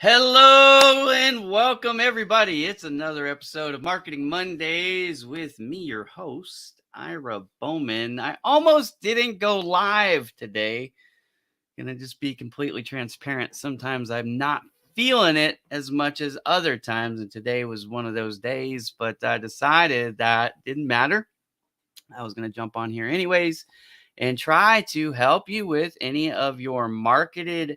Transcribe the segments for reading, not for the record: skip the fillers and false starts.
Hello and welcome, everybody. It's another episode of Marketing Mondays with me, your host, Ira Bowman. I almost didn't go live today. Gonna just be completely transparent. Sometimes I'm not feeling it as much as other times, and today was one of those days, but I decided that didn't matter. I was going to jump on here anyways and try to help you with any of your marketing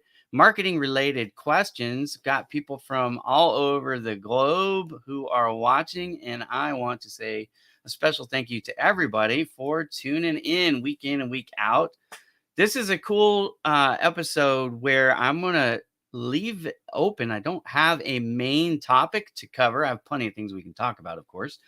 related questions. Got people from all over the globe who are watching, and I want to say a special thank you to everybody for tuning in and week out. This is a cool episode where I'm going to leave it open. I don't have a main topic to cover. I have plenty of things we can talk about, of course,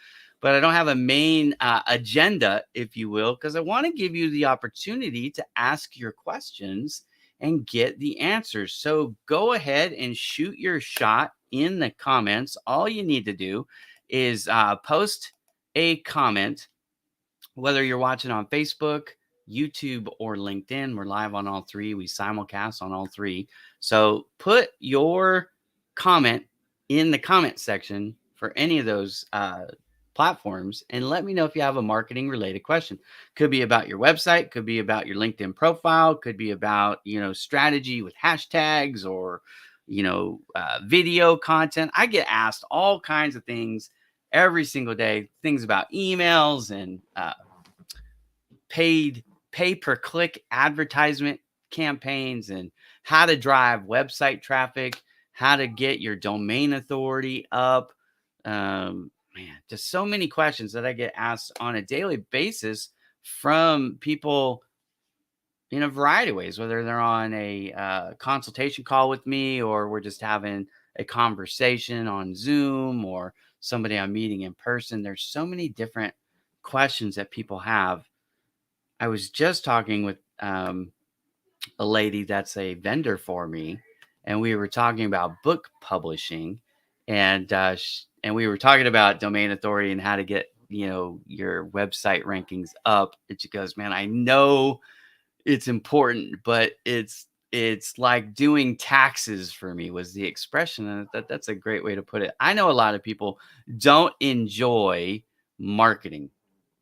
but I don't have a main agenda, if you will, because I want to give you the opportunity to ask your questions and get the answers. So go ahead and shoot your shot in the comments. All you need to do is post a comment, whether you're watching on Facebook, YouTube, or LinkedIn. We're live on all three. We simulcast on all three. So put your comment in the comment section for any of those platforms and let me know if you have a marketing related question. Could be about your website, could be about your LinkedIn profile, could be about, strategy with hashtags or, video content. I get asked all kinds of things every single day, things about emails and pay-per-click advertisement campaigns and how to drive website traffic, how to get your domain authority up. Man, just so many questions that I get asked on a daily basis from people in a variety of ways, whether they're on a consultation call with me or we're just having a conversation on Zoom or somebody I'm meeting in person. There's so many different questions that people have. I was just talking with a lady that's a vendor for me, and we were talking about book publishing, and and we were talking about domain authority and how to get your website rankings up. And she goes, "Man, I know it's important, but it's like doing taxes for me," was the expression, and that's a great way to put it. I know a lot of people don't enjoy marketing.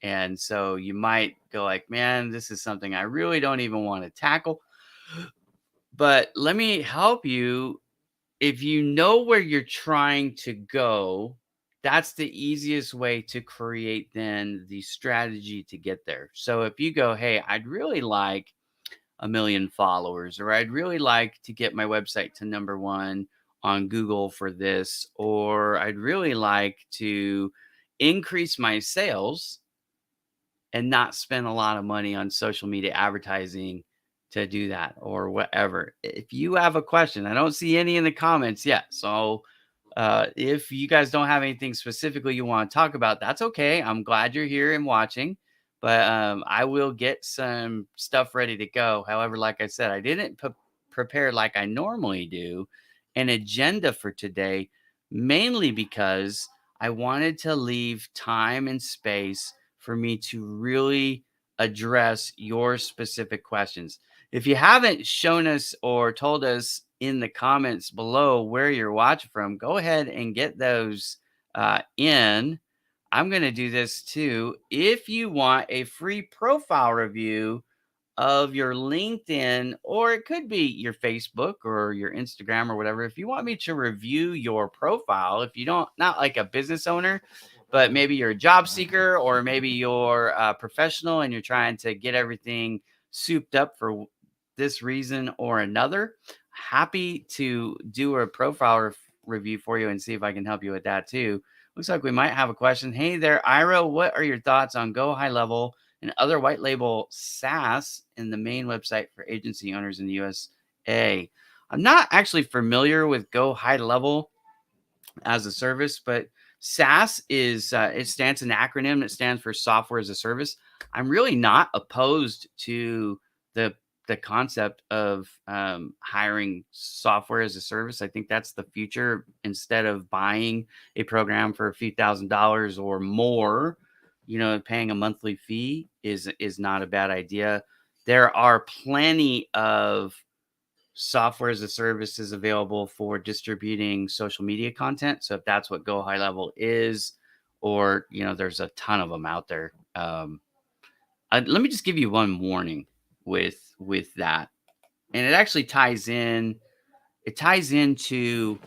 And so you might go like, man, this is something I really don't even want to tackle. But let me help you. If you know where you're trying to go, that's the easiest way to create then the strategy to get there. So if you go, hey, I'd really like 1 million followers, or I'd really like to get my website to number one on Google for this, or I'd really like to increase my sales and not spend a lot of money on social media advertising to do that or whatever. If you have a question, I don't see any in the comments yet. So if you guys don't have anything specifically you want to talk about, that's okay. I'm glad you're here and watching, but I will get some stuff ready to go. However, like I said, I didn't prepare like I normally do an agenda for today, mainly because I wanted to leave time and space for me to really address your specific questions. If you haven't shown us or told us in the comments below where you're watching from, go ahead and get those in. I'm going to do this too. If you want a free profile review of your LinkedIn, or it could be your Facebook or your Instagram or whatever. If you want me to review your profile, if you don't, not like a business owner, but maybe you're a job seeker, or maybe you're a professional and you're trying to get everything souped up for this reason or another, happy to do a profile review for you and see if I can help you with that too. Looks like we might have a question. Hey there, Ira, what are your thoughts on Go High Level and other white label SaaS in the main website for agency owners in the USA? I'm not actually familiar with Go High Level as a service, but SaaS is it stands an acronym. It stands for Software as a Service. I'm really not opposed to the concept of hiring software as a service. I think that's the future. Instead of buying a program for a few $1,000s or more, paying a monthly fee is not a bad idea. There are plenty of software as a service is available for distributing social media content. So if that's what Go High Level is, or there's a ton of them out there. Let me just give you one warning with that, and it actually ties in. It ties into.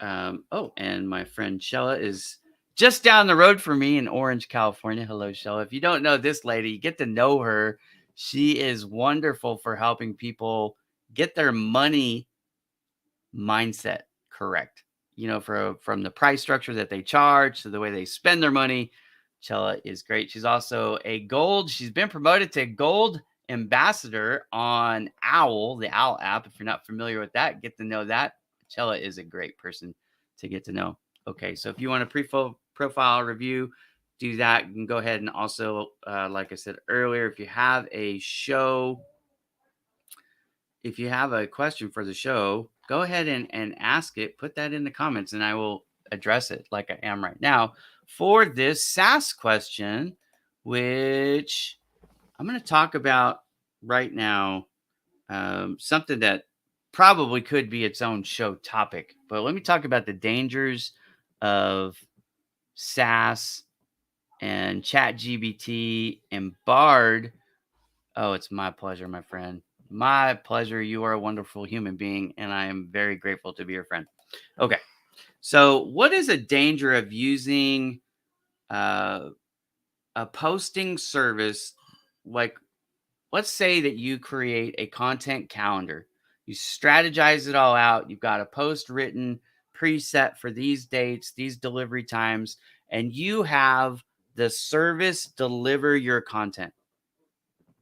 Oh, and my friend Shella is just down the road from me in Orange, California. Hello, Shella. If you don't know this lady, get to know her. She is wonderful for helping people get their money mindset correct. From the price structure that they charge to the way they spend their money. Chella is great. She's also she's been promoted to gold ambassador on Owl, the Owl app. If you're not familiar with that, get to know that. Chella is a great person to get to know. Okay, so if you want a profile review, do that. You can go ahead and also, like I said earlier, if you have a question for the show, go ahead and ask it. Put that in the comments, and I will address it like I am right now for this SaaS question, which I'm going to talk about right now. Something that probably could be its own show topic, but let me talk about the dangers of SaaS and ChatGPT and Bard. Oh, it's my pleasure, my friend. My pleasure. You are a wonderful human being, and I am very grateful to be your friend. Okay. So, what is a danger of using uh, a posting service? Like, let's say that you create a content calendar, you strategize it all out, you've got a post written, preset for these dates, these delivery times, and you have the service deliver your content.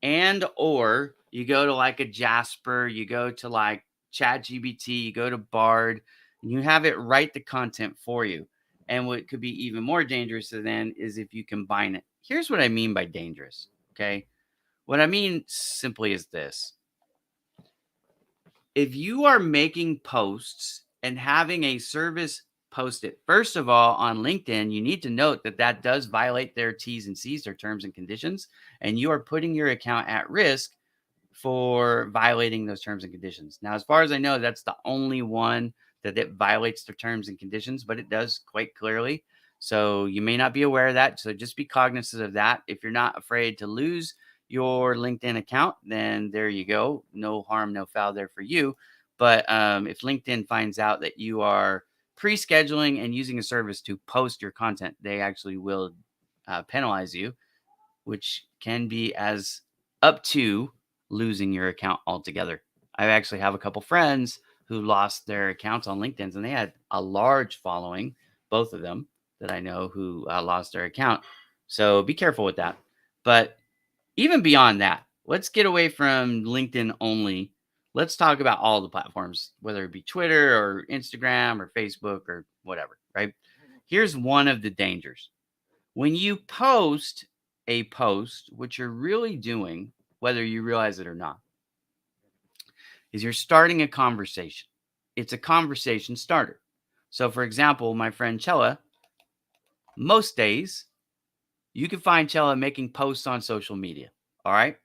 And or you go to like a Jasper, you go to like ChatGPT, you go to Bard, and you have it write the content for you. And what could be even more dangerous then is if you combine it. Here's what I mean by dangerous. Okay. What I mean simply is this: if you are making posts and having a service post it, first of all, on LinkedIn, you need to note that that does violate their T's and C's, their terms and conditions, and you are putting your account at risk for violating those terms and conditions. Now, as far as I know, that's the only one that it violates the terms and conditions, but it does quite clearly. So you may not be aware of that. So just be cognizant of that. If you're not afraid to lose your LinkedIn account, then there you go. No harm, no foul there for you. But if LinkedIn finds out that you are pre-scheduling and using a service to post your content, they actually will penalize you, which can be as up to losing your account altogether. I actually have a couple friends who lost their accounts on LinkedIn, and they had a large following, both of them that I know, who lost their account. So be careful with that. But even beyond that, let's get away from LinkedIn only. Let's talk about all the platforms, whether it be Twitter or Instagram or Facebook or whatever, right? Here's one of the dangers. When you post a post, what you're really doing, whether you realize it or not, is you're starting a conversation. It's a conversation starter. So, for example, my friend Chella, most days you can find Chella making posts on social media. All right.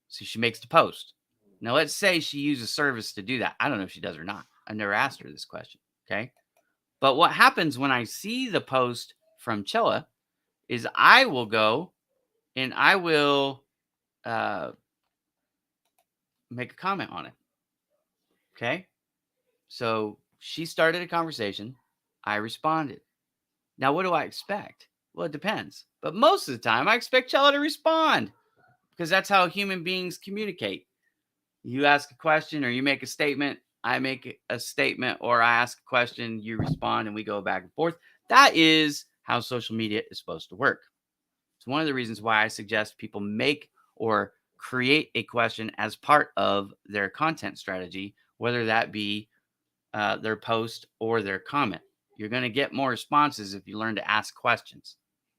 So she makes the post. Now, let's say she uses service to do that. I don't know if she does or not. I never asked her this question. Okay. But what happens when I see the post from Chella is I will go and I will uh, make a comment on it. Okay. So she started a conversation. I responded. Now, what do I expect? Well, it depends. But most of the time, I expect Chella to respond because that's how human beings communicate. You ask a question or you make a statement, I make a statement, or I ask a question, you respond, and we go back and forth. That is how social media is supposed to work. It's one of the reasons why I suggest people make or create a question as part of their content strategy, whether that be their post or their comment. You're going to get more responses if you learn to ask questions.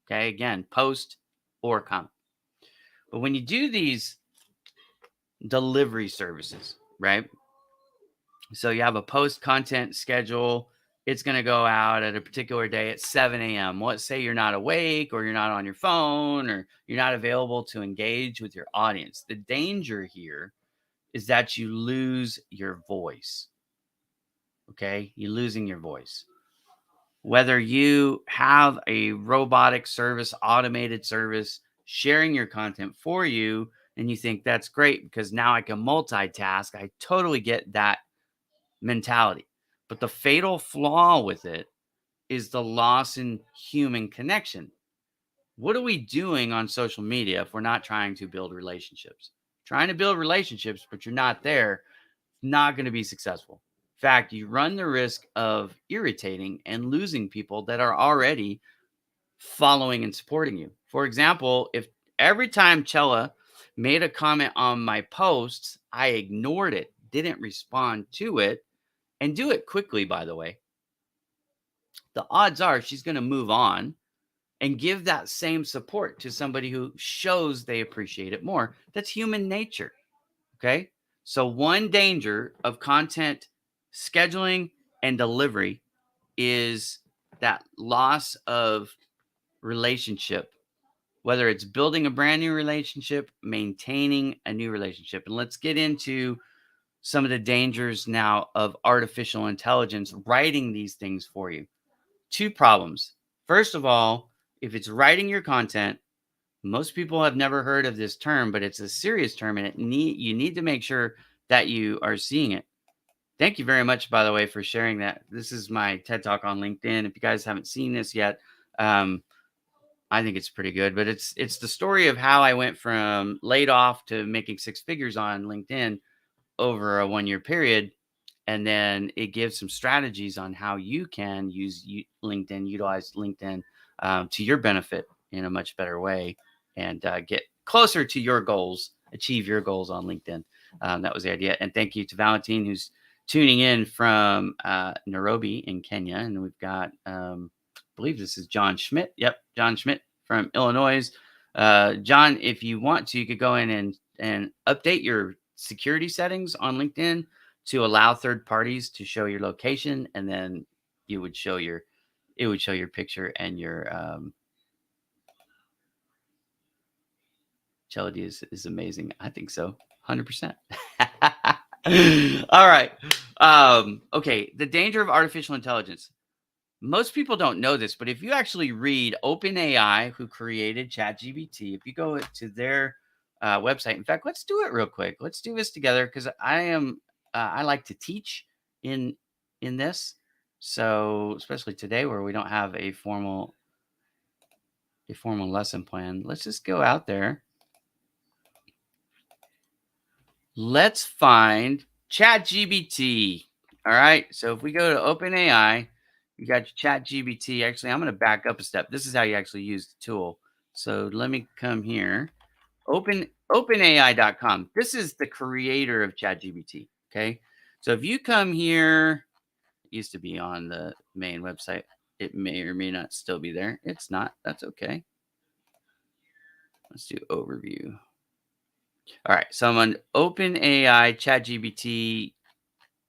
Okay, again, post or comment. But when you do these delivery services, right? So you have a post content schedule. It's going to go out at a particular day at 7 a.m. Let's say you're not awake or you're not on your phone or you're not available to engage with your audience. The danger here is that you lose your voice. Okay. You're losing your voice. Whether you have a robotic service, automated service sharing your content for you, and you think that's great because now I can multitask, I totally get that mentality. But the fatal flaw with it is the loss in human connection. What are we doing on social media if we're not trying to build relationships? Trying to build relationships, but you're not there, not going to be successful. In fact, you run the risk of irritating and losing people that are already following and supporting you. For example, if every time Chella made a comment on my posts, I ignored it, didn't respond to it, and do it quickly, by the way, the odds are she's going to move on and give that same support to somebody who shows they appreciate it more. That's human nature. Okay. So, one danger of content scheduling and delivery is that loss of relationship, whether it's building a brand new relationship, maintaining a new relationship. And let's get into some of the dangers now of artificial intelligence writing these things for you. Two problems. First of all, if it's writing your content, most people have never heard of this term, but it's a serious term, and you need to make sure that you are seeing it. Thank you very much, by the way, for sharing that. This is my TED Talk on LinkedIn. If you guys haven't seen this yet, um, I think it's pretty good. But it's the story of how I went from laid off to making six figures on LinkedIn over a 1 year period. And then it gives some strategies on how you can use LinkedIn, utilize LinkedIn to your benefit in a much better way, and get closer to your goals, achieve your goals on LinkedIn. That was the idea. And thank you to Valentine, who's tuning in from Nairobi in Kenya. And we've got, I believe this is John Schmidt. Yep, John Schmidt from Illinois. John, if you want to, you could go in and update your security settings on LinkedIn to allow third parties to show your location, and then you would show your it would show your picture and your Gelody is amazing. I think so. 100%. All right. Okay. The danger of artificial intelligence. Most people don't know this, but if you actually read OpenAI, who created ChatGPT, if you go to their website, in fact, let's do it real quick. Let's do this together because I like to teach in this. So especially today where we don't have a formal lesson plan, let's just go out there. Let's find ChatGPT. All right. So if we go to OpenAI, you got your ChatGPT. Actually, I'm going to back up a step. This is how you actually use the tool. So let me come here. OpenAI.com. This is the creator of ChatGPT. Okay. So if you come here, it used to be on the main website. It may or may not still be there. It's not. That's okay. Let's do overview. All right. So I'm on OpenAI ChatGPT.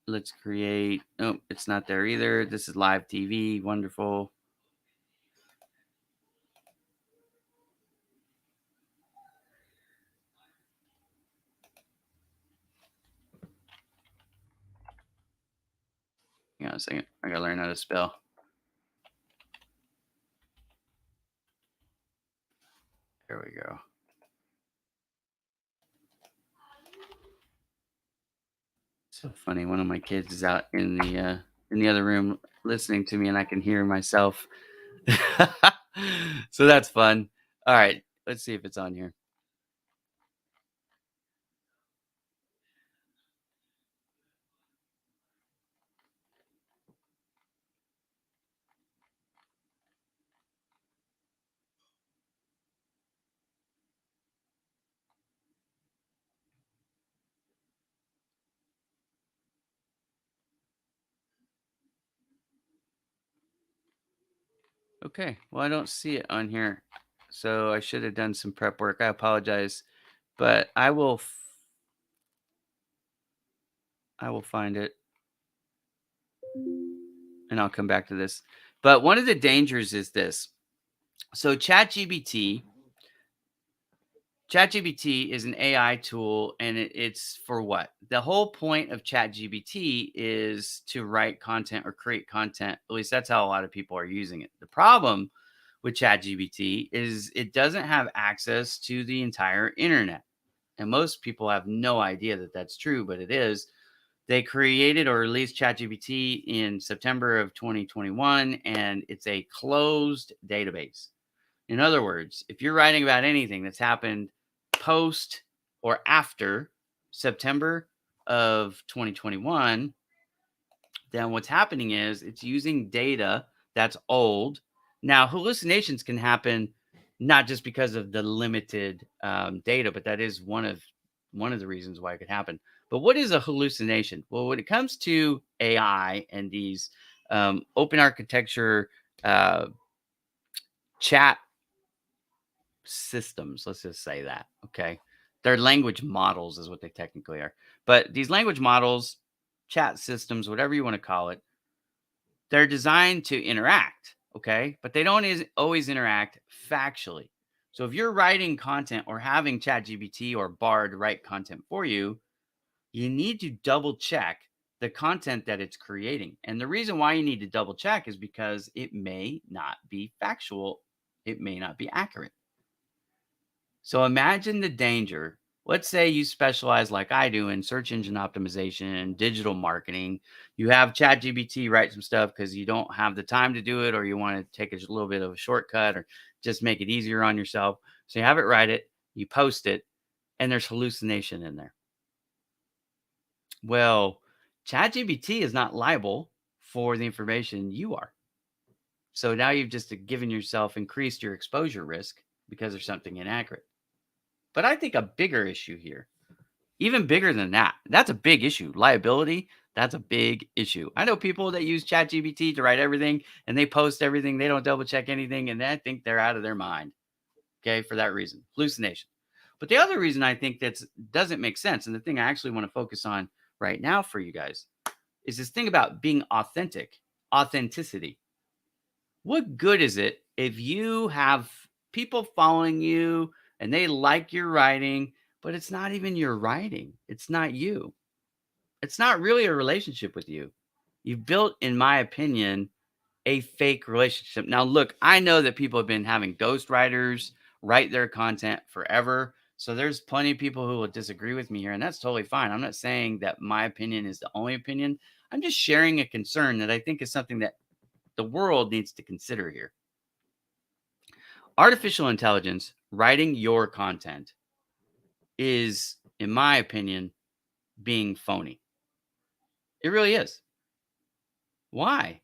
Let's create. Oh, it's not there either. This is live TV. Wonderful. Hang on a second. I gotta learn how to spell. There we go. So funny. One of my kids is out in the other room listening to me, and I can hear myself. So that's fun. All right. Let's see if it's on here. Okay. Well, I don't see it on here, so I should have done some prep work. I apologize, but I will find it, and I'll come back to this. But one of the dangers is this. So ChatGPT ChatGPT is an AI tool, and it's for what? The whole point of ChatGPT is to write content or create content. At least that's how a lot of people are using it. The problem with ChatGPT is it doesn't have access to the entire internet. And most people have no idea that that's true, but it is. They created or released ChatGPT in September of 2021, and it's a closed database. In other words, if you're writing about anything that's happened post or after September of 2021, then what's happening is it's using data that's old. Now, hallucinations can happen not just because of the limited data, but that is one of the reasons why it could happen. But what is a hallucination? Well, when it comes to AI and these open architecture uh, chat systems, let's just say that, okay? They're language models, is what they technically are. But these language models, chat systems, whatever you want to call it, they're designed to interact, okay? But they don't always interact factually. So if you're writing content or having ChatGPT or Bard write content for you, you need to double check the content that it's creating. And the reason why you need to double check is because it may not be factual, it may not be accurate. So imagine the danger. Let's say you specialize like I do in search engine optimization, digital marketing. You have ChatGPT write some stuff because you don't have the time to do it, or you want to take a little bit of a shortcut or just make it easier on yourself. So you have it write it, you post it, and there's hallucination in there. Well, ChatGPT is not liable for the information you are. So now you've just given yourself increased your exposure risk because there's something inaccurate. But I think a bigger issue here, even bigger than that, that's a big issue. Liability, that's a big issue. I know people that use ChatGPT to write everything and they post everything. They don't double check anything. And I think they're out of their mind. Okay. For that reason, hallucination. But the other reason I think that doesn't make sense, and the thing I actually want to focus on right now for you guys, is this thing about being authentic, authenticity. What good is it if you have people following you and they like your writing, but it's not even your writing? It's not you. It's not really a relationship with you. You've built, in my opinion, a fake relationship. Now, look, I know that people have been having ghostwriters write their content forever. So there's plenty of people who will disagree with me here, and that's totally fine. I'm not saying that my opinion is the only opinion. I'm just sharing a concern that I think is something that the world needs to consider here. Artificial intelligence writing your content is, in my opinion, being phony. It really is. Why?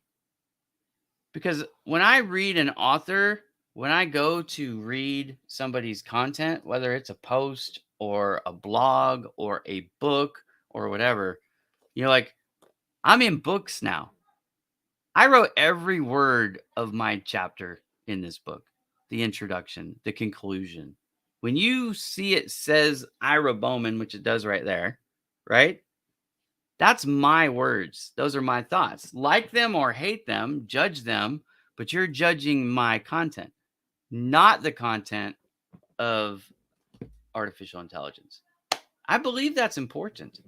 Because when I read an author, when I go to read somebody's content, whether it's a post or a blog or a book or whatever, like I'm in books now. I wrote every word of my chapter in this book, the introduction, the conclusion. When you see it says Ira Bowman, which it does right there, right? That's my words. Those are my thoughts. Like them or hate them, judge them, but you're judging my content, not the content of artificial intelligence. I believe that's important.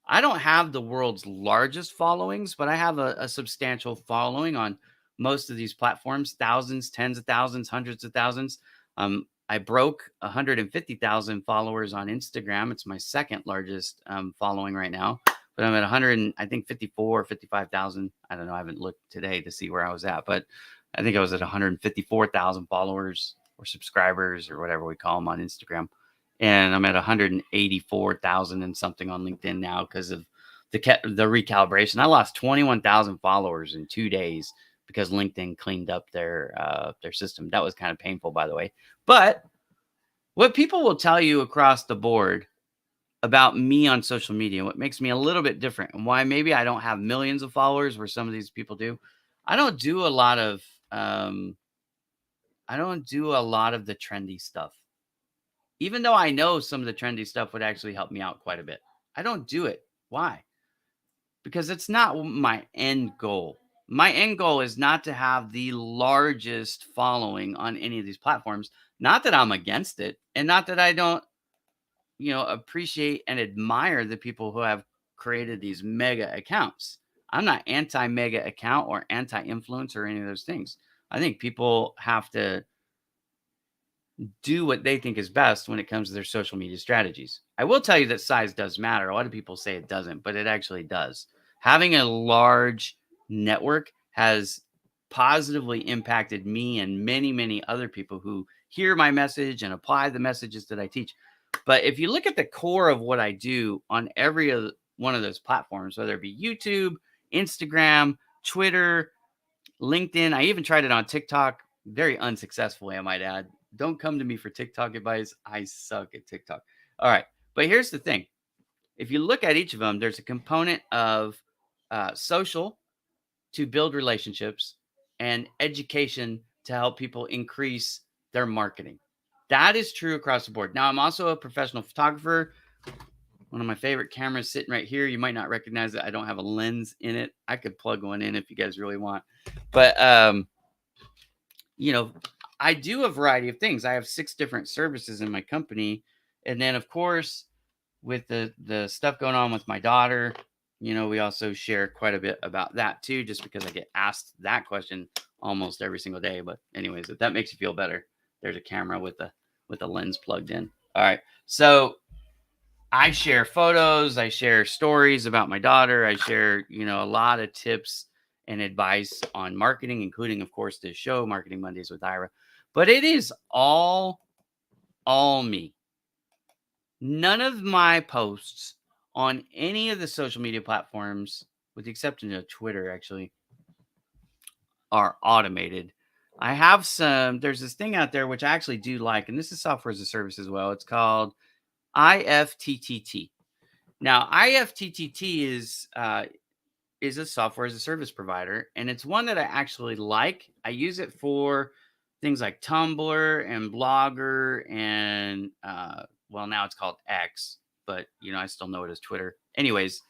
I don't have the world's largest followings, but I have a substantial following on most of these platforms, thousands, tens of thousands, hundreds of thousands. I broke 150,000 followers on Instagram. It's my second largest following right now, but I'm at 100, I think 54 or 55,000. I don't know. I haven't looked today to see where I was at, but I think I was at 154,000 followers or subscribers or whatever we call them on Instagram. And I'm at 184,000 and something on LinkedIn now because of the recalibration. I lost 21,000 followers in 2 days because LinkedIn cleaned up their system. That was kind of painful, by the way. But what people will tell you across the board about me on social media, what makes me a little bit different, and why maybe I don't have millions of followers where some of these people do. I don't do a lot of the trendy stuff. Even though I know some of the trendy stuff would actually help me out quite a bit. I don't do it. Why? Because it's not my end goal. My end goal is not to have the largest following on any of these platforms. Not that I'm against it, and not that I don't, appreciate and admire the people who have created these mega accounts. I'm not anti mega account or anti influence or any of those things. I think people have to do what they think is best when it comes to their social media strategies. I will tell you that size does matter. A lot of people say it doesn't, but it actually does. Having a large network has positively impacted me and many, many other people who hear my message and apply the messages that I teach. But if you look at the core of what I do on every one of those platforms, whether it be YouTube, Instagram, Twitter, LinkedIn. I even tried it on TikTok, very unsuccessfully, I might add. Don't come to me for TikTok advice. I suck at TikTok. All right. But here's the thing, if you look at each of them, there's a component of social to build relationships and education to help people increase their marketing. That is true across the board. Now, I'm also a professional photographer. One of my favorite cameras sitting right here. You might not recognize it. I don't have a lens in it. I could plug one in if you guys really want. But you know, I do a variety of things. I have 6 different services in my company. And then of course, with the stuff going on with my daughter, we also share quite a bit about that too, just because I get asked that question almost every single day. But anyways, if that makes you feel better, there's a camera with a lens plugged in. All right. So I share photos, I share stories about my daughter, I share, a lot of tips and advice on marketing, including, of course, this show, Marketing Mondays with Ira. But it is all me. None of my posts on any of the social media platforms, with the exception of Twitter, actually, are automated. I have there's this thing out there which I actually do like, and this is software as a service as well. It's called IFTTT. Now, IFTTT is a software as a service provider, and it's one that I actually like. I use it for things like Tumblr and Blogger and well, now it's called X, but I still know it as Twitter. Anyways,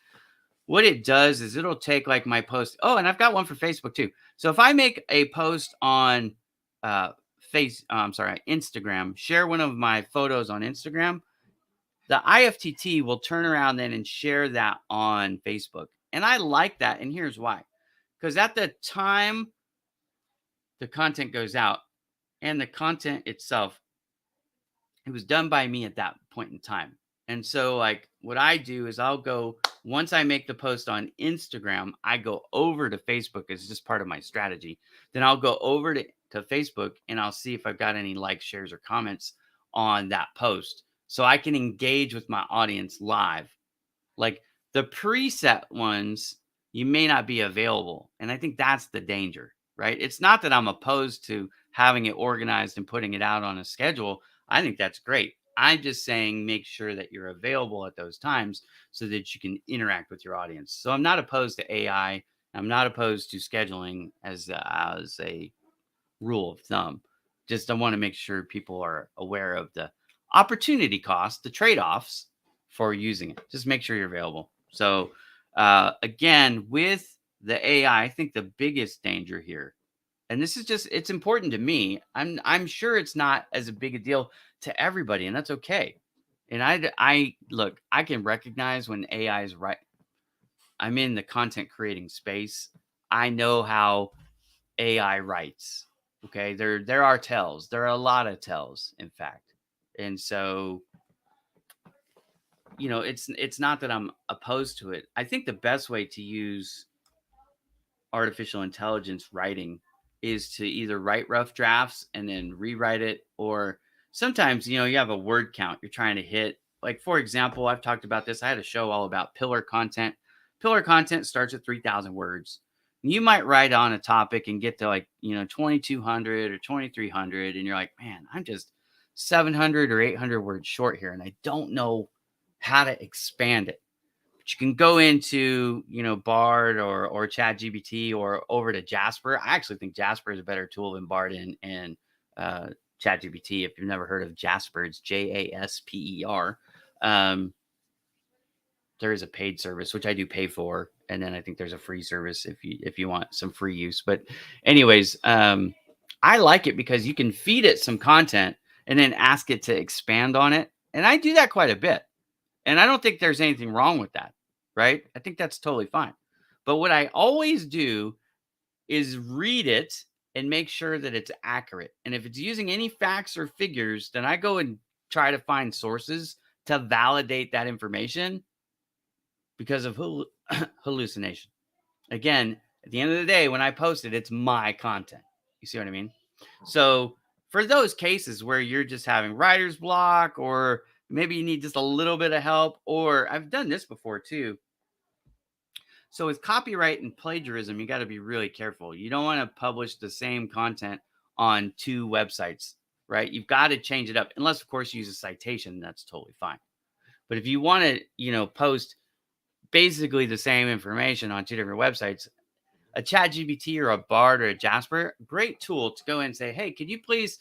what it does is it'll take like my post. Oh, and I've got one for Facebook too. So if I make a post on uh Instagram, share one of my photos on Instagram, the IFTT will turn around then and share that on Facebook. And I like that. And here's why. Because at the time the content goes out and the content itself, it was done by me at that point in time. And so, like, what I do is I'll go, once I make the post on Instagram, I go over to Facebook as just part of my strategy. Then I'll go over to Facebook and I'll see if I've got any likes, shares, or comments on that post so I can engage with my audience live. Like the preset ones, you may not be available. And I think that's the danger, right? It's not that I'm opposed to having it organized and putting it out on a schedule. I think that's great. I'm just saying make sure that you're available at those times so that you can interact with your audience. So I'm not opposed to AI. I'm not opposed to scheduling as a rule of thumb. Just I want to make sure people are aware of the opportunity cost, the trade-offs for using it. Just make sure you're available. So again, with the AI, I think the biggest danger here, and this is just it's important to me. I'm sure it's not as a big a deal to everybody, and that's okay. And I look, I can recognize when AI is right. I'm in the content creating space. I know how AI writes. Okay, there are tells. There are a lot of tells, in fact, and so it's not that I'm opposed to it. I think the best way to use artificial intelligence writing is to either write rough drafts and then rewrite it, or sometimes you have a word count you're trying to hit. Like for example, I've talked about this. I had a show all about pillar content. Pillar content starts at 3,000 words. You might write on a topic and get to like 2,200 or 2,300, and you're like, man, I'm just 700 or 800 words short here, and I don't know how to expand it. You can go into, Bard or Chat GPT or over to Jasper. I actually think Jasper is a better tool than Bard and Chat GPT. If you've never heard of Jasper, it's Jasper. there is a paid service, which I do pay for, and then I think there's a free service if you want some free use. But anyways, I like it because you can feed it some content and then ask it to expand on it, and I do that quite a bit. And I don't think there's anything wrong with that, right? I think that's totally fine. But what I always do is read it and make sure that it's accurate. And if it's using any facts or figures, then I go and try to find sources to validate that information because of hallucination. Again, at the end of the day, when I post it, it's my content. You see what I mean? So for those cases where you're just having writer's block, or maybe you need just a little bit of help, or I've done this before too. So with copyright and plagiarism, you got to be really careful. You don't want to publish the same content on two websites, right? You've got to change it up, unless of course you use a citation. That's totally fine. But if you want to, post basically the same information on two different websites, a chat GPT or a Bard or a Jasper, great tool to go in and say, hey, could you please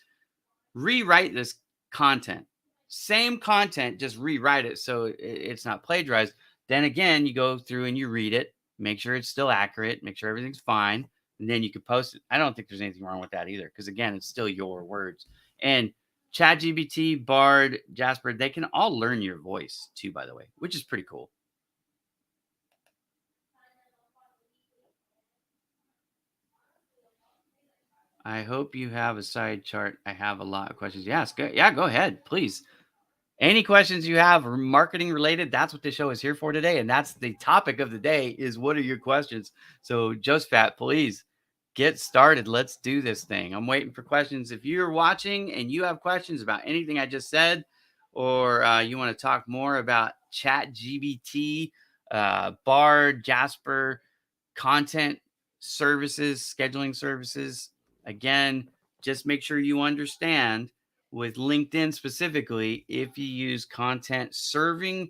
rewrite this content? Same content, just rewrite it so it's not plagiarized. Then again, you go through and you read it, make sure it's still accurate, make sure everything's fine, and then you can post it. I don't think there's anything wrong with that either, because again, it's still your words. And ChatGPT, Bard, Jasper, they can all learn your voice too, by the way, which is pretty cool. I hope you have a side chart. I have a lot of questions. Yes, go ahead, please. Any questions you have marketing related, that's what the show is here for today. And that's the topic of the day is, what are your questions? So Josephat, please get started. Let's do this thing. I'm waiting for questions. If you're watching and you have questions about anything I just said, or you want to talk more about ChatGPT, Bard, Jasper, content services, scheduling services, again, just make sure you understand with LinkedIn specifically, if you use content serving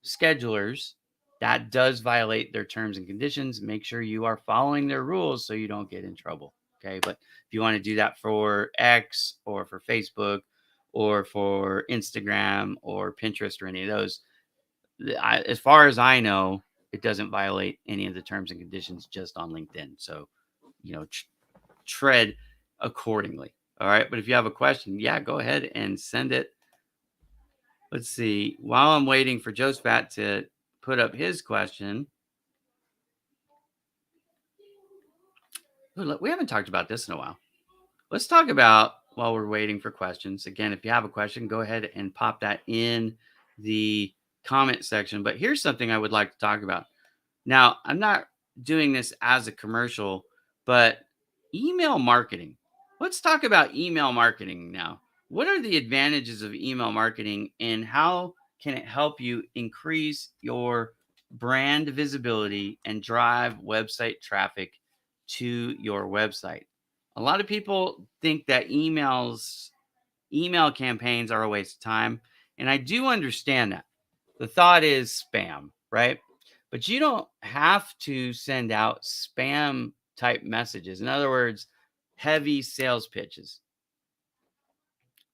schedulers, that does violate their terms and conditions. Make sure you are following their rules so you don't get in trouble. Okay. But if you want to do that for X or for Facebook or for Instagram or Pinterest or any of those, as far as I know, it doesn't violate any of the terms and conditions just on LinkedIn. So, tread accordingly. All right. But if you have a question, go ahead and send it. Let's see. While I'm waiting for Josephat to put up his question, we haven't talked about this in a while. Let's talk about, while we're waiting for questions. Again, if you have a question, go ahead and pop that in the comment section. But here's something I would like to talk about. Now, I'm not doing this as a commercial, but email marketing. Let's talk about email marketing now. What are the advantages of email marketing, and how can it help you increase your brand visibility and drive website traffic to your website? A lot of people think that email campaigns are a waste of time, and I do understand that. The thought is spam, right? But you don't have to send out spam type messages. In other words, heavy sales pitches.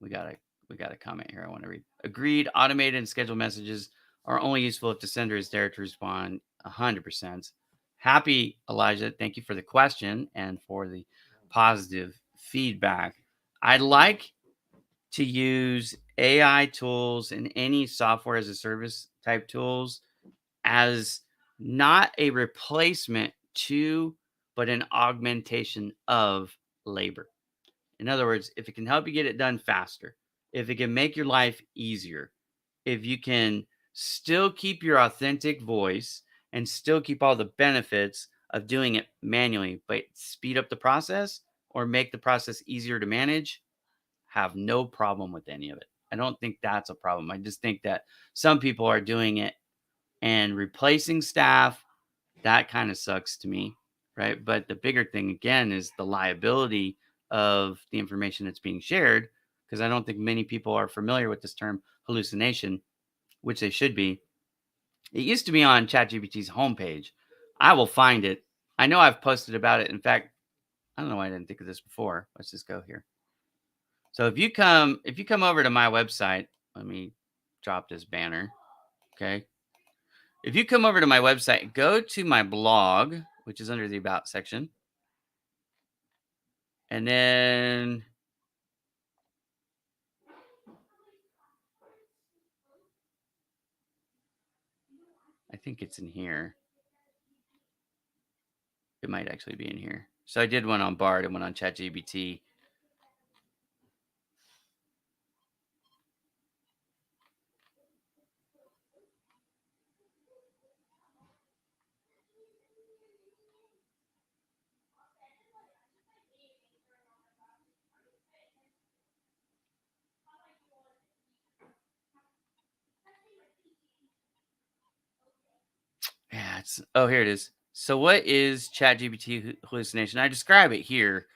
We got a comment here I want to read. Agreed, automated and scheduled messages are only useful if the sender is there to respond 100%. Happy Elijah, thank you for the question and for the positive feedback. I'd like to use AI tools and any software as a service type tools as not a replacement to, but an augmentation of labor. In other words, if it can help you get it done faster, if it can make your life easier, if you can still keep your authentic voice and still keep all the benefits of doing it manually, but speed up the process or make the process easier to manage, have no problem with any of it. I don't think that's a problem. I just think that some people are doing it and replacing staff. That kind of sucks to me, right? But the bigger thing again is the liability of the information that's being shared, because I don't think many people are familiar with this term hallucination, which they should be. It used to be on ChatGPT's homepage. I will find it. I know I've posted about it. In fact, I don't know why I didn't think of this before. Let's just go here. So if you come over to my website, let me drop this banner. Okay. If you come over to my website, go to my blog, which is under the About section. And then I think it's in here. It might actually be in here. So I did one on Bard and one on ChatGPT. Yeah, here it is. So what is ChatGPT hallucination? I describe it here.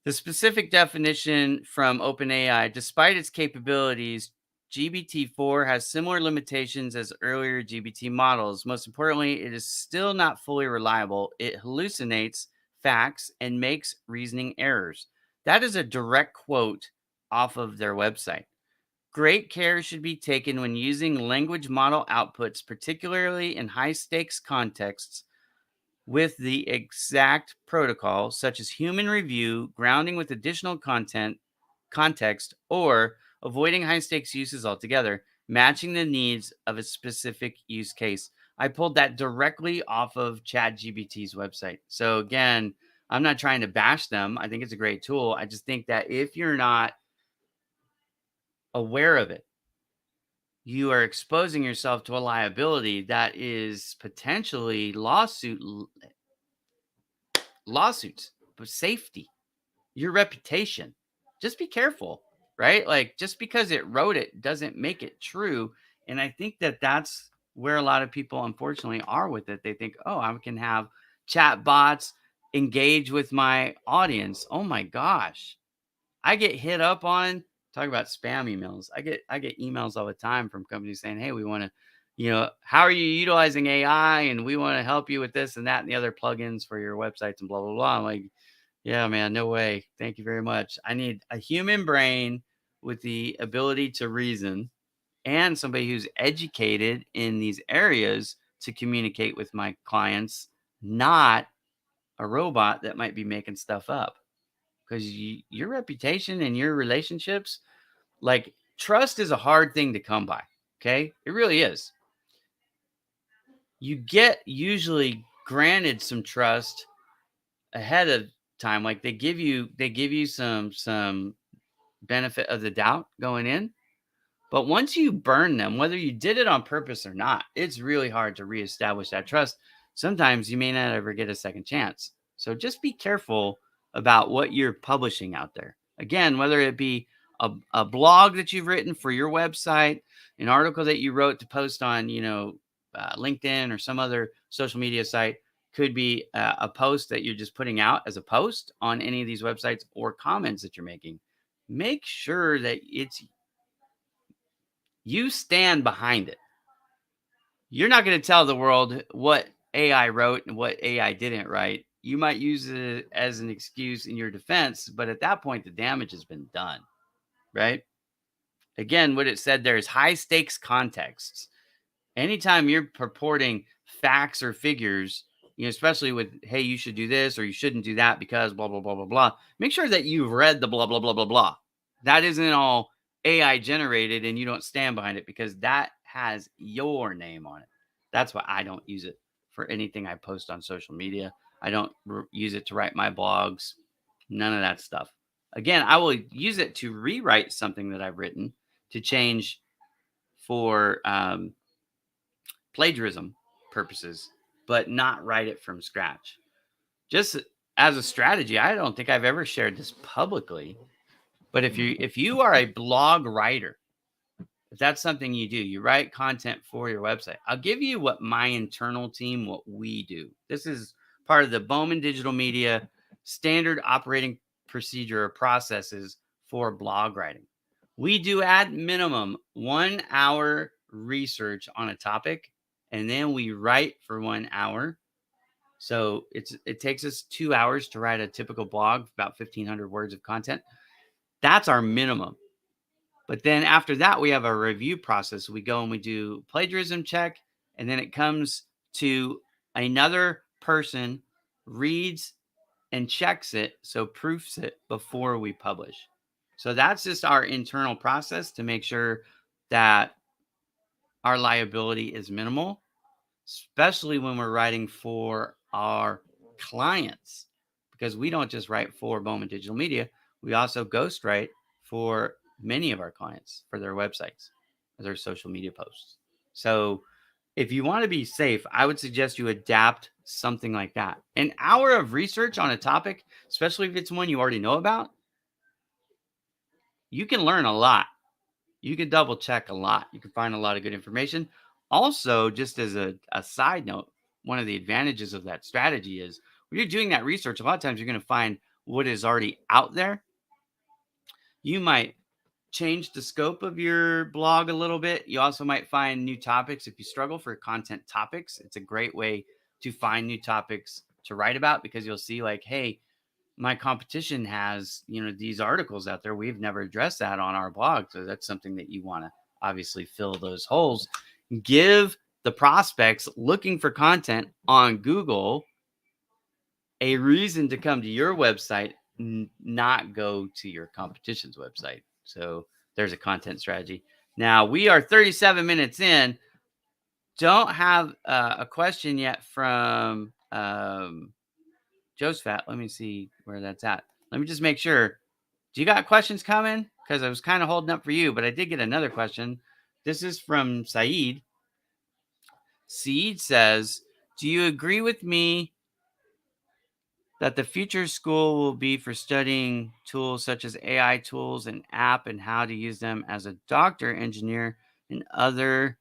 The specific definition from OpenAI, despite its capabilities, GPT-4 has similar limitations as earlier GPT models. Most importantly, it is still not fully reliable. It hallucinates facts and makes reasoning errors. That is a direct quote off of their website. Great care should be taken when using language model outputs, particularly in high stakes contexts, with the exact protocol, such as human review, grounding with additional context, or avoiding high stakes uses altogether, matching the needs of a specific use case. I pulled that directly off of ChatGPT's website. So again, I'm not trying to bash them. I think it's a great tool. I just think that if you're not aware of it, you are exposing yourself to a liability that is potentially lawsuits, but safety, your reputation. Just be careful, right? Like just because it wrote it doesn't make it true. And I think that that's where a lot of people unfortunately are with it. They think, "Oh, I can have chat bots engage with my audience." Oh my gosh. I get hit up on talk about spam emails. I get emails all the time from companies saying, "Hey, we want to, how are you utilizing AI? And we want to help you with this and that and the other plugins for your websites and blah blah blah." I'm like, "Yeah, man, no way. Thank you very much. I need a human brain with the ability to reason and somebody who's educated in these areas to communicate with my clients, not a robot that might be making stuff up." Because your reputation and your relationships, like trust is a hard thing to come by. Okay. It really is. You get usually granted some trust ahead of time. Like they give you some benefit of the doubt going in. But once you burn them, whether you did it on purpose or not, it's really hard to reestablish that trust. Sometimes you may not ever get a second chance. So just be careful about what you're publishing out there. Again, whether it be a blog that you've written for your website, an article that you wrote to post on, LinkedIn or some other social media site, could be a post that you're just putting out as a post on any of these websites or comments that you're making. Make sure that you stand behind it. You're not going to tell the world what AI wrote and what AI didn't write. You might use it as an excuse in your defense, but at that point, the damage has been done, right? Again, what it said there is high stakes contexts. Anytime you're purporting facts or figures, especially with, hey, you should do this or you shouldn't do that because blah, blah, blah, blah, blah, make sure that you've read the blah, blah, blah, blah, blah. That isn't all AI generated and you don't stand behind it because that has your name on it. That's why I don't use it for anything I post on social media. I don't use it to write my blogs, none of that stuff. Again, I will use it to rewrite something that I've written to change for plagiarism purposes, but not write it from scratch. Just as a strategy, I don't think I've ever shared this publicly, but if you are a blog writer, if that's something you do, you write content for your website. I'll give you what my internal team, what we do. This is part of the Bowman Digital Media standard operating procedure or processes for blog writing. We do at minimum 1 hour research on a topic, and then we write for 1 hour. So it takes us 2 hours to write a typical blog, about 1,500 words of content. That's our minimum. But then after that, we have a review process. We go and we do plagiarism check, and then it comes to another person, reads and checks it, so proofs it before we publish. So that's just our internal process to make sure that our liability is minimal, especially when we're writing for our clients, because we don't just write for Bowman Digital Media, we also ghostwrite for many of our clients for their websites, their social media posts. So if you want to be safe, I would suggest you adapt something like that. An hour of research on a topic, especially if it's one you already know about, you can learn a lot. You can double check a lot. You can find a lot of good information. Also, just as a side note, one of the advantages of that strategy is when you're doing that research, a lot of times you're going to find what is already out there. You might change the scope of your blog a little bit. You also might find new topics. If you struggle for content topics, it's a great way to find new topics to write about, because you'll see like, hey, my competition has, these articles out there. We've never addressed that on our blog. So that's something that you want to obviously fill those holes. Give the prospects looking for content on Google a reason to come to your website, not go to your competition's website. So there's a content strategy. Now we are 37 minutes in. Don't have a question yet from Josephat. Let me see where that's at. Let me just make sure. Do you got questions coming? Because I was kind of holding up for you, but I did get another question. This is from Saeed. Saeed says, do you agree with me that the future school will be for studying tools such as AI tools and app and how to use them as a doctor, engineer, and other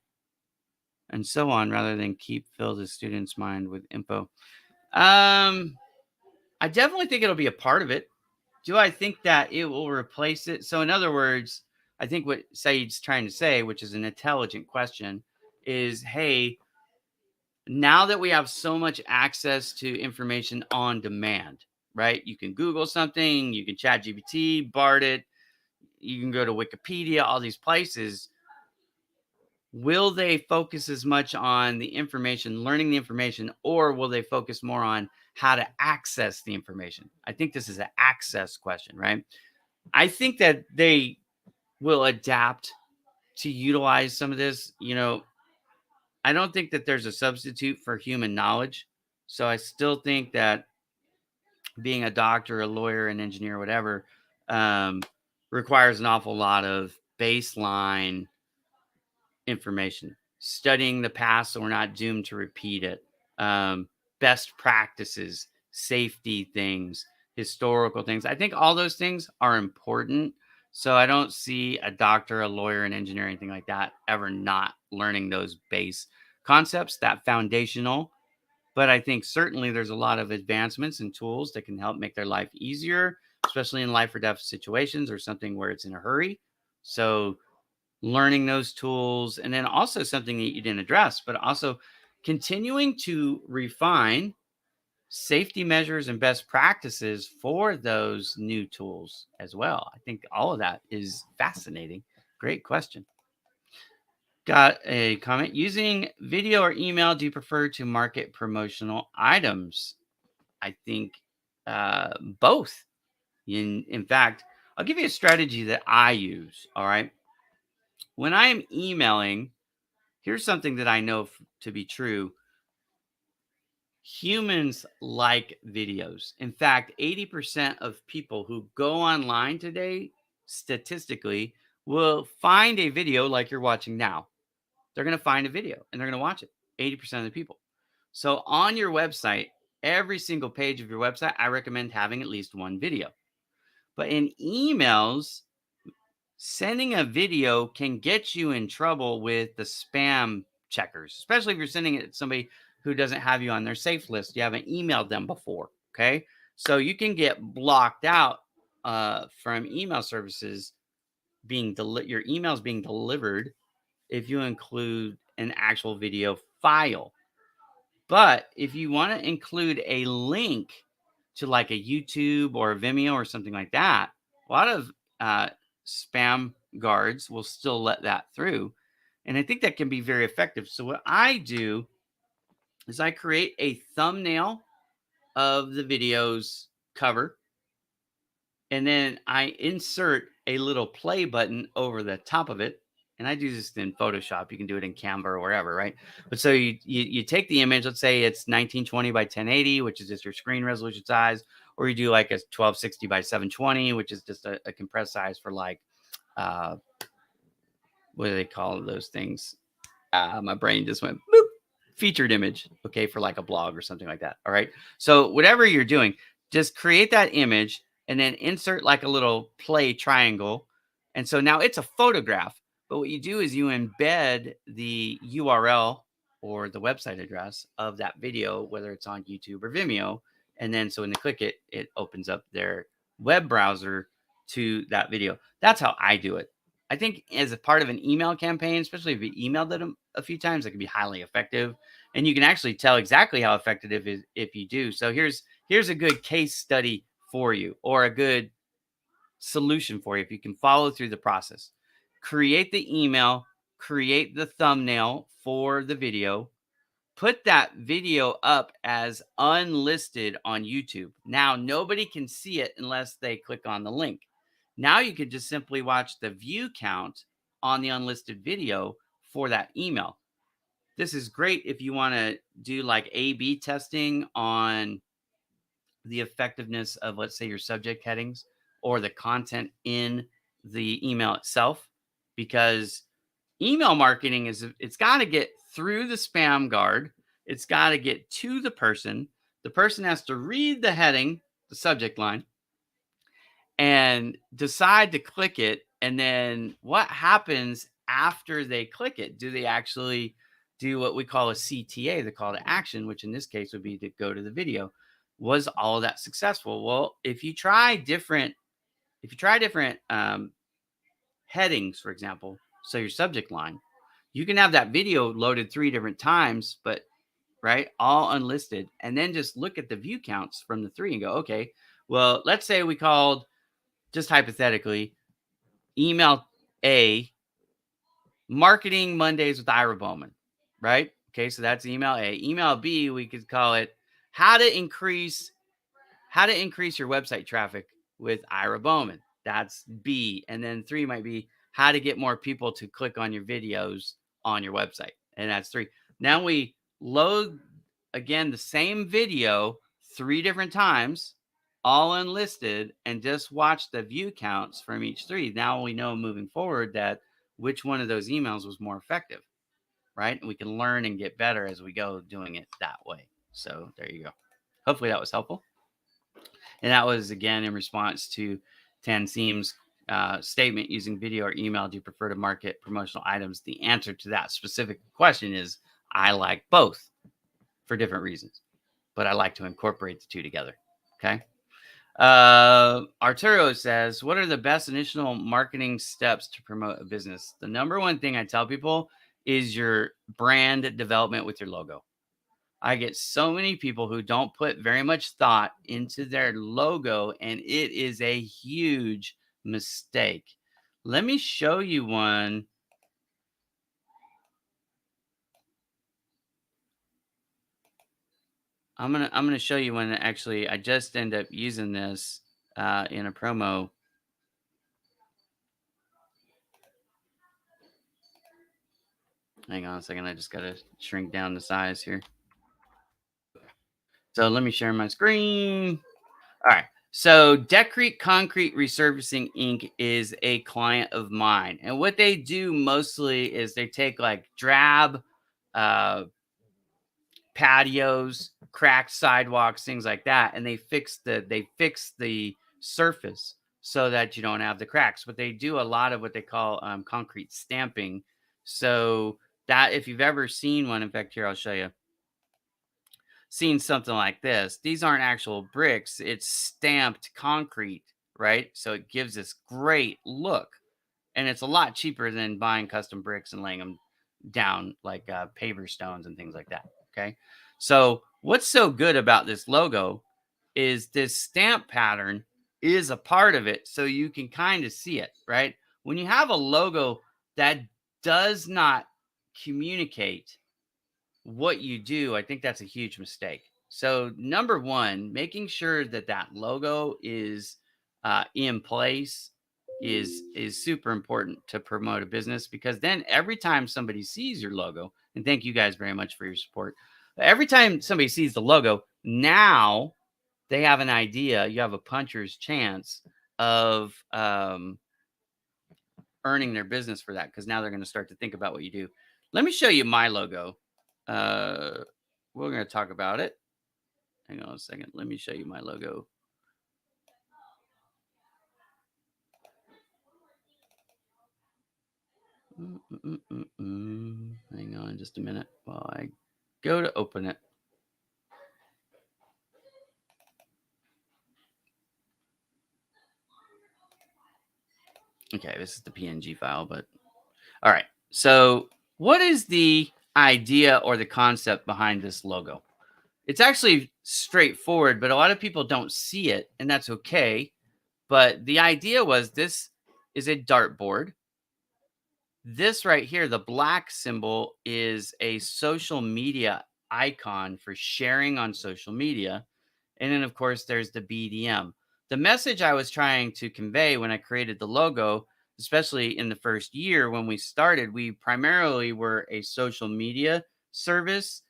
and so on, rather than fill the student's mind with info? I definitely think it'll be a part of it. Do I think that it will replace it? So in other words, I think what Saeed's trying to say, which is an intelligent question, is, hey, now that we have so much access to information on demand, right? You can Google something, you can chat GPT, BART it, you can go to Wikipedia, all these places. Will they focus as much on the information, learning the information, or will they focus more on how to access the information? I think this is an access question, right? I think that they will adapt to utilize some of this. I don't think that there's a substitute for human knowledge. So I still think that being a doctor, a lawyer, an engineer, whatever, um, requires an awful lot of baseline information, studying the past so we're not doomed to repeat it, best practices, safety things, historical things. I think all those things are important. So I don't see a doctor, a lawyer, an engineer, anything like that ever not learning those base concepts, that foundational. But I think certainly there's a lot of advancements and tools that can help make their life easier, especially in life or death situations or something where it's in a hurry. So learning those tools, and then also something that you didn't address, but also continuing to refine safety measures and best practices for those new tools as well. I think all of that is fascinating. Great question. Got a comment. Using video or email, do you prefer to market promotional items? I think both. In fact, I'll give you a strategy that I use. All right. When I am emailing, here's something that I know to be true. Humans like videos. In fact, 80% of people who go online today, statistically, will find a video like you're watching now. They're going to find a video and they're going to watch it. 80% of the people. So on your website, every single page of your website, I recommend having at least one video. But in emails, sending a video can get you in trouble with the spam checkers, especially if you're sending it to somebody who doesn't have you on their safe list. You haven't emailed them before. Okay. So you can get blocked out from email services your emails being delivered if you include an actual video file. But if you want to include a link to like a YouTube or a Vimeo or something like that, a lot of spam guards will still let that through. And I think that can be very effective. So what I do is I create a thumbnail of the video's cover, and then I insert a little play button over the top of it. And I do this in Photoshop. You can do it in Canva or wherever, right? But so you take the image. Let's say it's 1920 by 1080, which is just your screen resolution size, or you do like a 1260 by 720, which is just a compressed size for like uh, what do they call those things? My brain just went boop, featured image, okay, for like a blog or something like that. All right. So whatever you're doing, just create that image and then insert like a little play triangle. And so now it's a photograph. But what you do is you embed the URL or the website address of that video, whether it's on YouTube or Vimeo. And then so when they click it, it opens up their web browser to that video. That's how I do it. I think as a part of an email campaign, especially if you emailed them a few times, it can be highly effective. And you can actually tell exactly how effective it is if you do. So here's a good case study for you, or a good solution for you if you can follow through the process. Create the email, create the thumbnail for the video, put that video up as unlisted on YouTube. Now, nobody can see it unless they click on the link. Now you could just simply watch the view count on the unlisted video for that email. This is great if you want to do like A/B testing on the effectiveness of, let's say, your subject headings or the content in the email itself, because email marketing is, it's got to get through the spam guard. It's got to get to the person. The person has to read the heading, the subject line, and decide to click it. And then what happens after they click it? Do they actually do what we call a CTA, the call to action, which in this case would be to go to the video? Was all of that successful? Well, if you try different headings, for example, so your subject line, you can have that video loaded 3 different times, but right, all unlisted, and then just look at the view counts from the 3 and go, okay, well, let's say we called, just hypothetically, email A, Marketing Mondays with Ira Bowman, right? Okay, so that's email A. Email B, we could call it how to increase your website traffic with Ira Bowman. That's B. And then 3 might be how to get more people to click on your videos on your website. And that's 3. Now we load again the same video 3 different times, all unlisted, and just watch the view counts from each 3. Now we know moving forward that which one of those emails was more effective, right? And we can learn and get better as we go doing it that way. So there you go. Hopefully that was helpful. And that was, again, in response to Tanseem's statement, using video or email, do you prefer to market promotional items? The answer to that specific question is I like both for different reasons, but I like to incorporate the two together. Okay. Arturo says, what are the best initial marketing steps to promote a business? The number one thing I tell people is your brand development with your logo. I get so many people who don't put very much thought into their logo, and it is a huge mistake. Let me show you one. I'm gonna show you one that actually I just end up using this in a promo. Hang on a second, I just gotta shrink down the size here. So let me share my screen. All right. So Decrete Concrete Resurfacing Inc. is a client of mine. And what they do mostly is they take like drab uh, patios, cracked sidewalks, things like that, and they fix the surface so that you don't have the cracks. But they do a lot of what they call concrete stamping. So that, if you've ever seen one, in fact, here I'll show you. Seen something like this. These aren't actual bricks, it's stamped concrete, right? So it gives this great look. And it's a lot cheaper than buying custom bricks and laying them down like paver stones and things like that. Okay. So what's so good about this logo is this stamp pattern is a part of it. So you can kind of see it, right? When you have a logo that does not communicate what you do, I think that's a huge mistake. So, number one, making sure that that logo is in place is super important to promote a business, because then every time somebody sees your logo, and thank you guys very much for your support. Every time somebody sees the logo, now they have an idea. You have a puncher's chance of earning their business for that, because now they're going to start to think about what you do. Let me show you my logo. Uh, we're going to talk about it. Hang on a second. Let me show you my logo. Hang on just a minute while I go to open it. Okay, this is the PNG file, but all right. So, what is the idea or the concept behind this logo? It's actually straightforward, but a lot of people don't see it, and that's okay. But the idea was, this is a dartboard. This right here, the black symbol, is a social media icon for sharing on social media. And then, of course, there's the BDM. The message I was trying to convey when I created the logo, especially in the first year when we started, we primarily were a social media service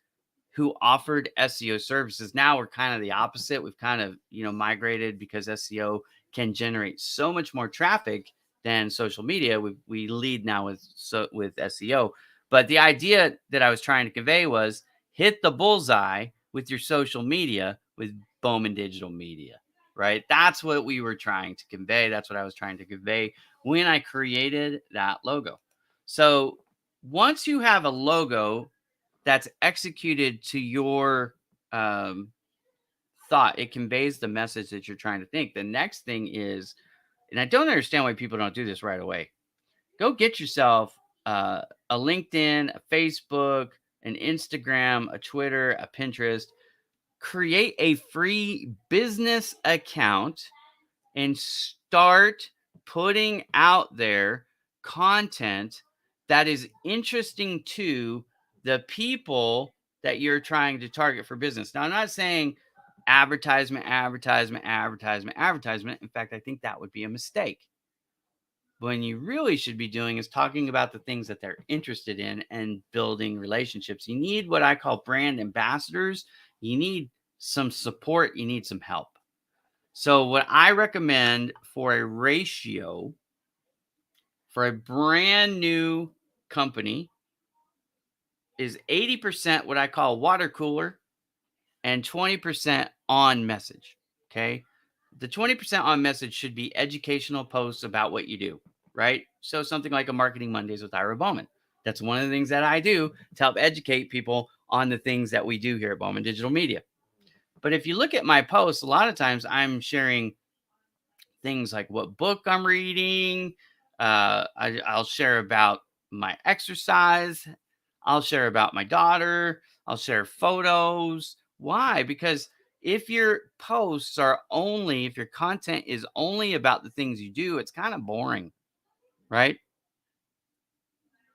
who offered SEO services. Now we're kind of the opposite. We've kind of, migrated, because SEO can generate so much more traffic than social media. We lead now with SEO. But the idea that I was trying to convey was, hit the bullseye with your social media with Bowman Digital Media, right? That's what we were trying to convey. That's what I was trying to convey when I created that logo. So once you have a logo that's executed to your thought, it conveys the message that you're trying to think. The next thing is, and I don't understand why people don't do this right away, go get yourself a LinkedIn, a Facebook, an Instagram, a Twitter, a Pinterest. Create a free business account and start putting out there content that is interesting to the people that you're trying to target for business. Now, I'm not saying advertisement, advertisement, advertisement, advertisement. In fact, I think that would be a mistake. When you really should be doing is talking about the things that they're interested in and building relationships. You need what I call brand ambassadors. You need some support. You need some help. So what I recommend for a ratio for a brand new company is 80% what I call water cooler and 20% on message. Okay. The 20% on message should be educational posts about what you do, right? So something like a Marketing Mondays with Ira Bowman. That's one of the things that I do to help educate people on the things that we do here at Bowman Digital Media. But if you look at my posts, a lot of times I'm sharing things like what book I'm reading. I'll share about my exercise. I'll share about my daughter. I'll share photos. Why? Because if your posts are only, if your content is only about the things you do, it's kind of boring, right?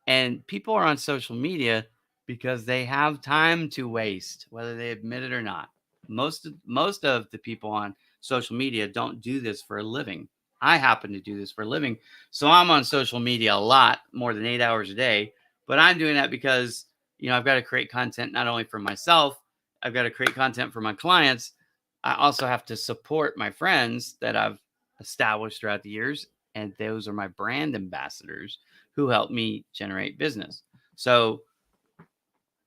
And people are on social media because they have time to waste, whether they admit it or not. Most of the people on social media don't do this for a living. I happen to do this for a living. So I'm on social media a lot, more than 8 hours a day. But I'm doing that because, I've got to create content not only for myself, I've got to create content for my clients. I also have to support my friends that I've established throughout the years. And those are my brand ambassadors who help me generate business. So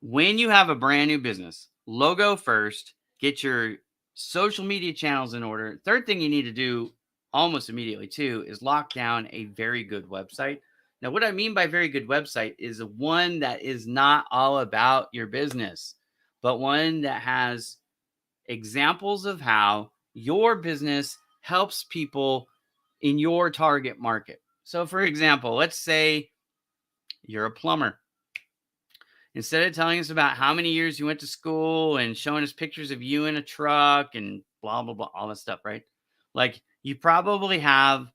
when you have a brand new business, logo first, get your social media channels in order. Third thing you need to do almost immediately too is lock down a very good website. Now, what I mean by very good website is one that is not all about your business, but one that has examples of how your business helps people in your target market. So, for example, let's say you're a plumber. Instead of telling us about how many years you went to school and showing us pictures of you in a truck and blah, blah, blah, all that stuff, right? Like you probably have,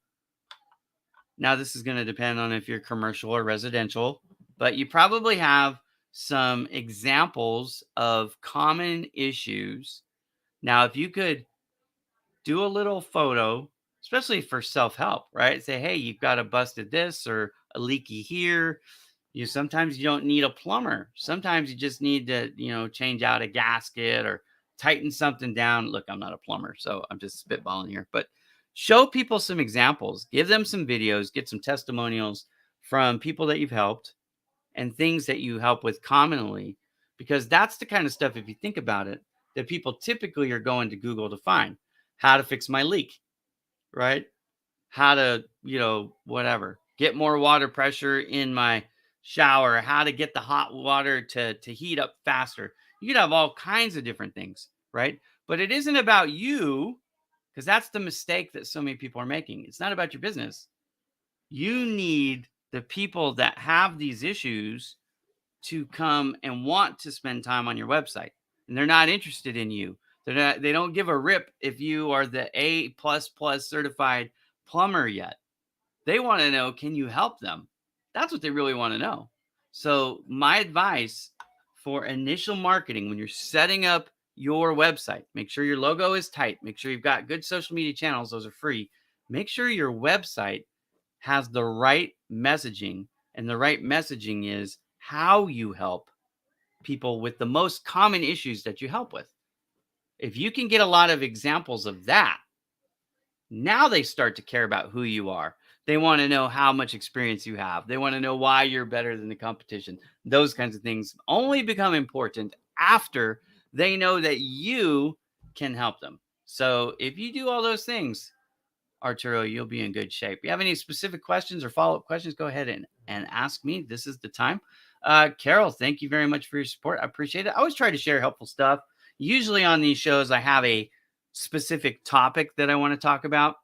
now this is going to depend on if you're commercial or residential. but you probably have some examples of common issues. Now, if you could do a little photo, especially for self-help, right? Say, hey, you've got a busted this or a leaky here. Sometimes you don't need a plumber. Sometimes you just need to, change out a gasket or tighten something down. Look, I'm not a plumber, so I'm just spitballing here. But show people some examples, give them some videos, get some testimonials from people that you've helped and things that you help with commonly, because that's the kind of stuff, if you think about it, that people typically are going to Google to find. How to fix my leak, right? How to, whatever, get more water pressure in my shower, how to get the hot water to heat up faster. You could have all kinds of different things, right? But it isn't about you, because that's the mistake that so many people are making. It's not about your business. You need the people that have these issues to come and want to spend time on your website, and they're not interested in you. They don't give a rip if you are the A plus plus certified plumber yet. They want to know, can you help them? That's what they really want to know. So my advice for initial marketing, when you're setting up your website, make sure your logo is tight, make sure you've got good social media channels, those are free. Make sure your website has the right messaging, and the right messaging is how you help people with the most common issues that you help with. If you can get a lot of examples of that, now they start to care about who you are. They want to know how much experience you have. They want to know why you're better than the competition. Those kinds of things only become important after they know that you can help them. So if you do all those things, Arturo, you'll be in good shape. If you have any specific questions or follow-up questions, go ahead and ask me. This is the time. Carol, thank you very much for your support. I appreciate it. I always try to share helpful stuff. Usually on these shows, I have a specific topic that I want to talk about.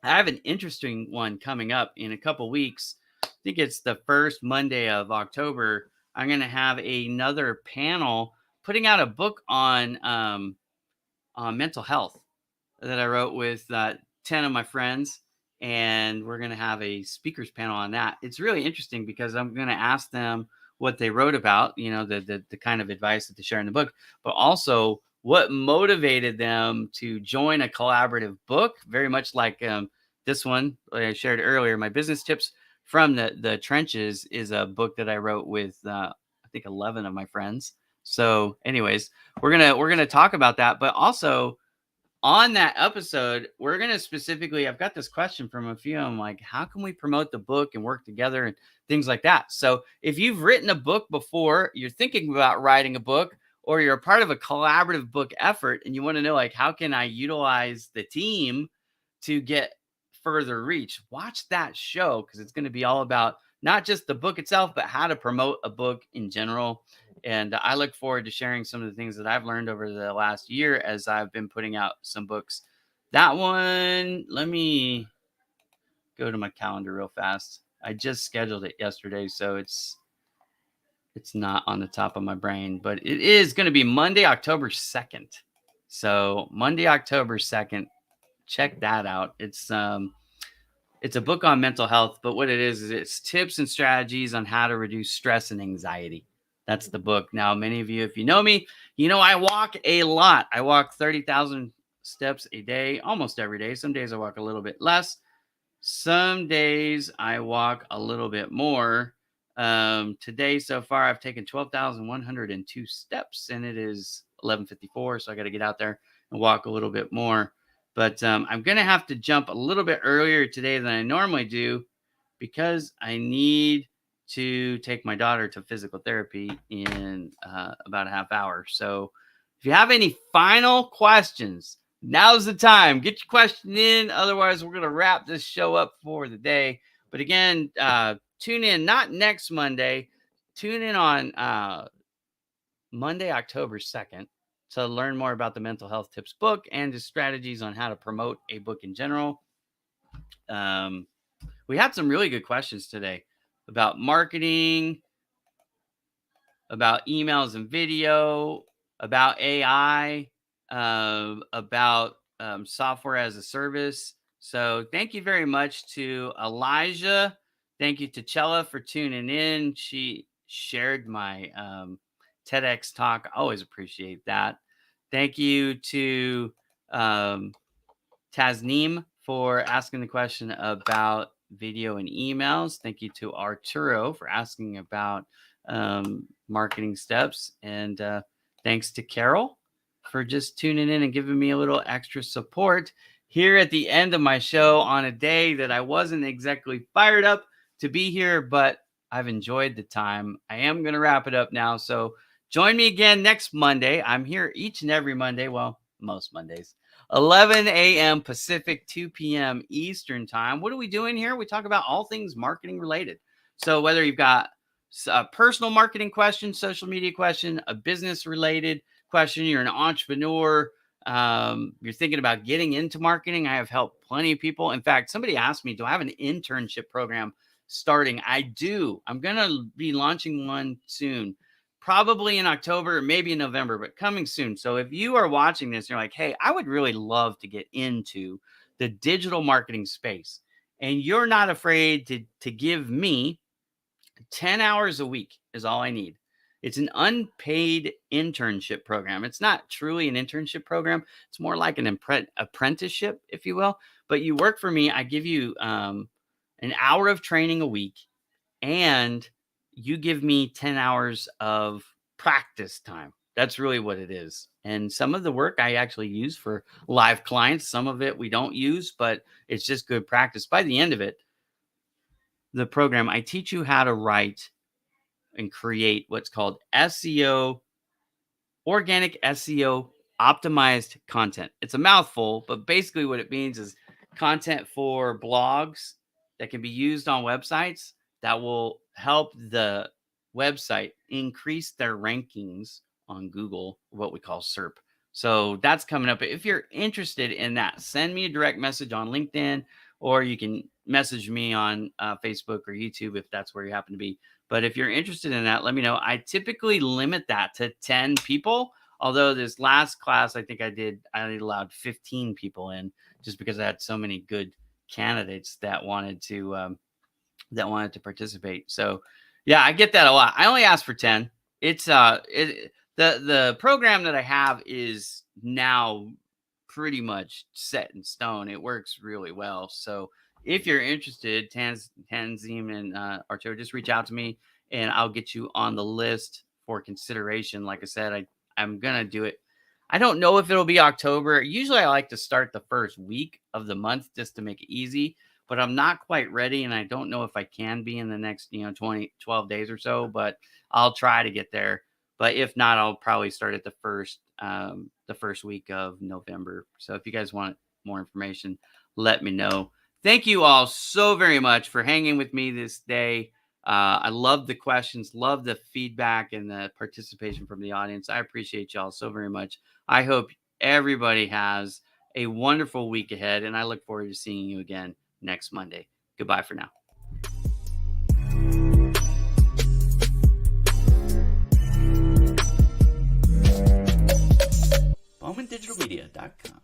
I have an interesting one coming up in a couple weeks. I think it's the first Monday of October. I'm going to have another panel putting out a book on mental health that I wrote with 10 of my friends, and we're going to have a speakers panel on that. It's really interesting because I'm going to ask them what they wrote about, the kind of advice that they share in the book, but also what motivated them to join a collaborative book, very much like this one I shared earlier. My business tips from the trenches is a book that I wrote with I think 11 of my friends. So anyways, we're gonna talk about that, but also on that episode, we're going to specifically, I've got this question from a few of them, like, how can we promote the book and work together and things like that? So if you've written a book before, you're thinking about writing a book, or you're a part of a collaborative book effort and you want to know, like, how can I utilize the team to get further reach, watch that show, because it's going to be all about not just the book itself, but how to promote a book in general. And I look forward to sharing some of the things that I've learned over the last year as I've been putting out some books. That one, let me go to my calendar real fast. I just scheduled it yesterday, so it's not on the top of my brain, but it is going to be Monday, October 2nd. So Monday, October 2nd, check that out. It's a book on mental health, but what it is it's tips and strategies on how to reduce stress and anxiety. That's the book. Now, many of you, if you know me, I walk a lot. I walk 30,000 steps a day, almost every day. Some days I walk a little bit less. Some days I walk a little bit more. Today, so far, I've taken 12,102 steps, and it is 11:54. So I got to get out there and walk a little bit more. But I'm going to have to jump a little bit earlier today than I normally do, because I need to take my daughter to physical therapy in about a half hour. So if you have any final questions, now's the time. Get your question in. Otherwise, we're going to wrap this show up for the day. But again, tune in, not next Monday. Tune in on Monday, October 2nd, to learn more about the Mental Health Tips book and the strategies on how to promote a book in general. We had some really good questions today about marketing, about emails and video, about AI, about software as a service. So thank you very much to Elijah. Thank you to Chella for tuning in. She shared my TEDx talk. I always appreciate that. Thank you to Tasneem for asking the question about video and emails. Thank you to Arturo for asking about marketing steps. And thanks to Carol for just tuning in and giving me a little extra support here at the end of my show on a day that I wasn't exactly fired up to be here, but I've enjoyed the time. I am going to wrap it up now. So join me again next Monday. I'm here each and every Monday. Well, most Mondays. 11 a.m. Pacific, 2 p.m. Eastern time. What are we doing here? We talk about all things marketing related. So whether you've got a personal marketing question, social media question, a business related question, you're an entrepreneur, you're thinking about getting into marketing, I have helped plenty of people. In fact, somebody asked me, do I have an internship program starting? I do. I'm going to be launching one soon. Probably in October or maybe in November, but coming soon. So if you are watching this, you're like, hey, I would really love to get into the digital marketing space, and you're not afraid to give me 10 hours a week is all I need. It's an unpaid internship program. It's not truly an internship program. It's more like an apprenticeship, if you will. But you work for me. I give you an hour of training a week, and you give me 10 hours of practice time. That's really what it is. And some of the work I actually use for live clients. Some of it we don't use, but it's just good practice. By the end of it, the program, I teach you how to write and create what's called SEO, organic SEO optimized content. It's a mouthful, but basically what it means is content for blogs that can be used on websites that will help the website increase their rankings on Google, what we call SERP. So that's coming up. If you're interested in that, send me a direct message on LinkedIn, or you can message me on Facebook or YouTube if that's where you happen to be. But if you're interested in that, let me know. I typically limit that to 10 people. Although this last class, I think I allowed 15 people in just because I had so many good candidates that wanted to participate. So yeah, I get that a lot. I only ask for 10. It's the program that I have is now pretty much set in stone. It works really well. So if you're interested, Tanzim and Arturo, just reach out to me and I'll get you on the list for consideration. Like I said, I'm going to do it. I don't know if it'll be October. Usually I like to start the first week of the month just to make it easy, but I'm not quite ready. And I don't know if I can be in the next, 12 days or so, but I'll try to get there. But if not, I'll probably start at the first week of November. So if you guys want more information, let me know. Thank you all so very much for hanging with me this day. I love the questions, love the feedback and the participation from the audience. I appreciate y'all so very much. I hope everybody has a wonderful week ahead, and I look forward to seeing you again next Monday. Goodbye for now. BowmanDigitalMedia.com